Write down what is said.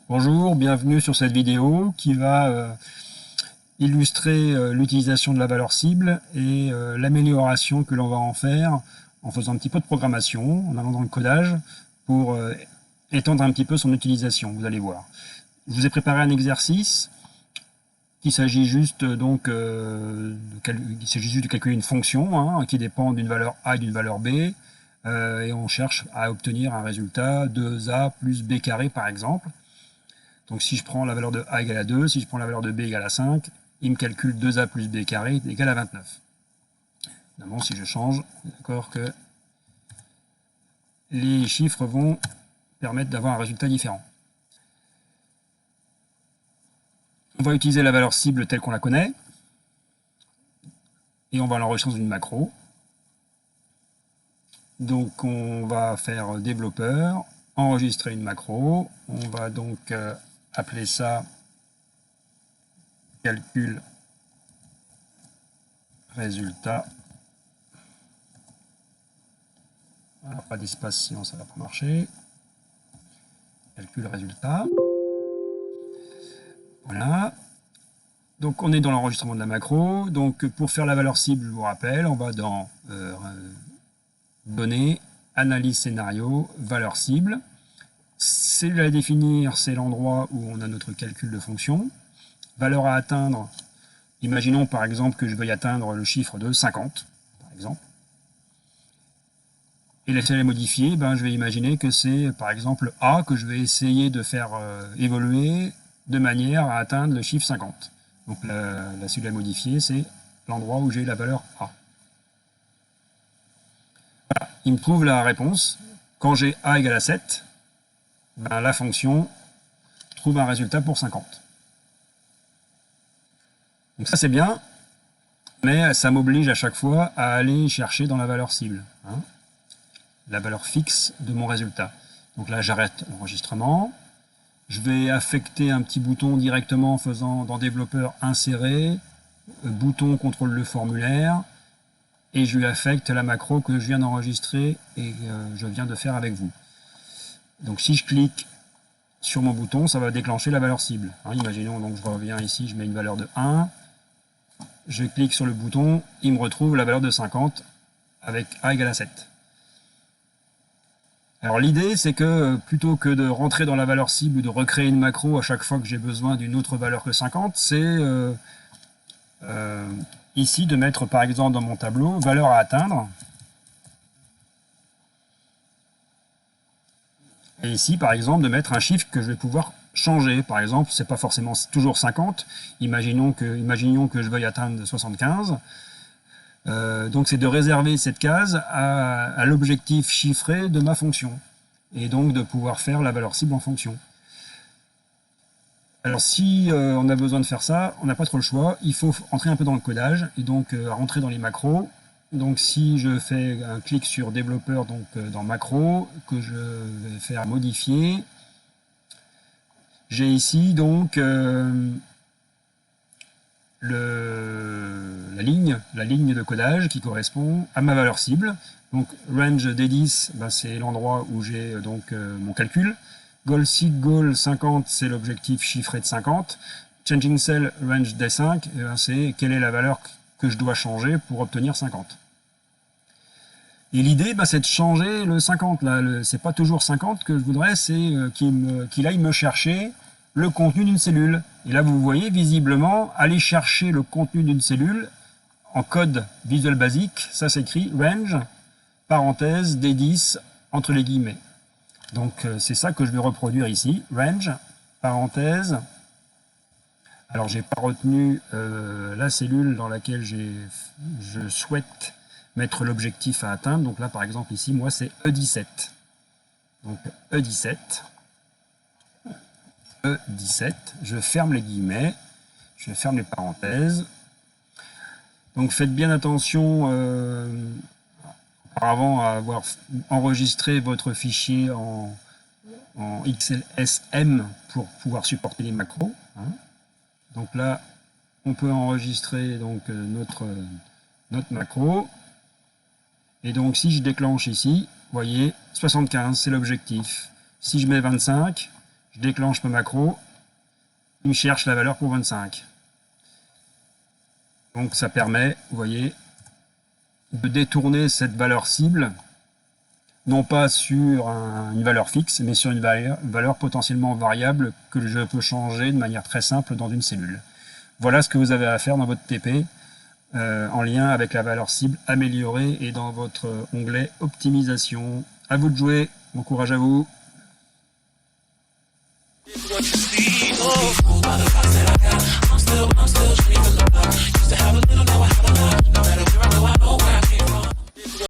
Bonjour, bienvenue sur cette vidéo qui va illustrer l'utilisation de la valeur cible et l'amélioration que l'on va en faire en faisant un petit peu de programmation, en allant dans le codage pour étendre un petit peu son utilisation, vous allez voir. Je vous ai préparé un exercice qu'il s'agit juste donc de calculer une fonction qui dépend d'une valeur A et d'une valeur B, et on cherche à obtenir un résultat 2A plus B carré par exemple. Donc si je prends la valeur de A égale à 2, si je prends la valeur de B égale à 5, il me calcule 2A plus B carré égale à 29. Évidemment, si je change, d'accord, que les chiffres vont permettre d'avoir un résultat différent. On va utiliser la valeur cible telle qu'on la connaît, et on va l'enregistrer dans une macro. Donc on va faire développeur, enregistrer une macro, on va donc appeler ça calcul résultat. Alors, pas d'espace sinon ça va pas marcher. Calcul résultat. Voilà. Donc on est dans l'enregistrement de la macro. Donc pour faire la valeur cible, je vous rappelle, on va dans données, analyse scénario, valeur cible. Cellule à définir, c'est l'endroit où on a notre calcul de fonction. Valeur à atteindre, imaginons par exemple que je veuille atteindre le chiffre de 50, par exemple. Et la cellule à modifier, je vais imaginer que c'est par exemple A que je vais essayer de faire évoluer de manière à atteindre le chiffre 50. Donc la cellule à modifier, c'est l'endroit où j'ai la valeur A. Voilà. Il me trouve la réponse. Quand j'ai A égale à 7, la fonction trouve un résultat pour 50. Donc ça c'est bien, mais ça m'oblige à chaque fois à aller chercher dans la valeur cible, la valeur fixe de mon résultat. Donc là j'arrête l'enregistrement, je vais affecter un petit bouton directement en faisant dans développeur insérer, bouton contrôle le formulaire, et je lui affecte la macro que je viens d'enregistrer et que je viens de faire avec vous. Donc si je clique sur mon bouton, ça va déclencher la valeur cible. Imaginons, donc je reviens ici, je mets une valeur de 1, je clique sur le bouton, il me retrouve la valeur de 50 avec A égale à 7. Alors l'idée, c'est que plutôt que de rentrer dans la valeur cible ou de recréer une macro à chaque fois que j'ai besoin d'une autre valeur que 50, c'est ici de mettre par exemple dans mon tableau valeur à atteindre. Et ici, par exemple, de mettre un chiffre que je vais pouvoir changer. Par exemple, c'est pas forcément toujours 50. Imaginons que je veuille atteindre 75. Donc, c'est de réserver cette case à l'objectif chiffré de ma fonction. Et donc, de pouvoir faire la valeur cible en fonction. Alors, si on a besoin de faire ça, on n'a pas trop le choix. Il faut entrer un peu dans le codage et donc rentrer dans les macros. Donc si je fais un clic sur développeur, donc dans macro, que je vais faire modifier, j'ai ici donc la ligne de codage qui correspond à ma valeur cible. Donc range D10, c'est l'endroit où j'ai donc mon calcul. Goal seek goal 50, c'est l'objectif chiffré de 50. Changing cell range D5, c'est quelle est la valeur que je dois changer pour obtenir 50. Et l'idée, c'est de changer le 50. C'est pas toujours 50 que je voudrais, c'est qu'il aille me chercher le contenu d'une cellule. Et là, vous voyez visiblement, aller chercher le contenu d'une cellule en code Visual Basic, ça s'écrit range, parenthèse, D10, entre les guillemets. Donc c'est ça que je vais reproduire ici, range, parenthèse. Alors j'ai pas retenu la cellule dans laquelle je souhaite mettre l'objectif à atteindre. Donc là par exemple ici, moi c'est E17. Donc E17, je ferme les guillemets, je ferme les parenthèses. Donc faites bien attention auparavant à avoir enregistré votre fichier en XLSM pour pouvoir supporter les macros. Donc là, On peut enregistrer donc notre macro. Et donc si je déclenche ici, vous voyez, 75, c'est l'objectif. Si je mets 25, je déclenche ma macro, il me cherche la valeur pour 25. Donc ça permet, vous voyez, de détourner cette valeur cible, non pas sur une valeur fixe, mais sur une valeur potentiellement variable que je peux changer de manière très simple dans une cellule. Voilà ce que vous avez à faire dans votre TP en lien avec la valeur cible améliorée et dans votre onglet optimisation. À vous de jouer, bon courage à vous. I'm still dreaming about. Used to have a little, now I have a lot.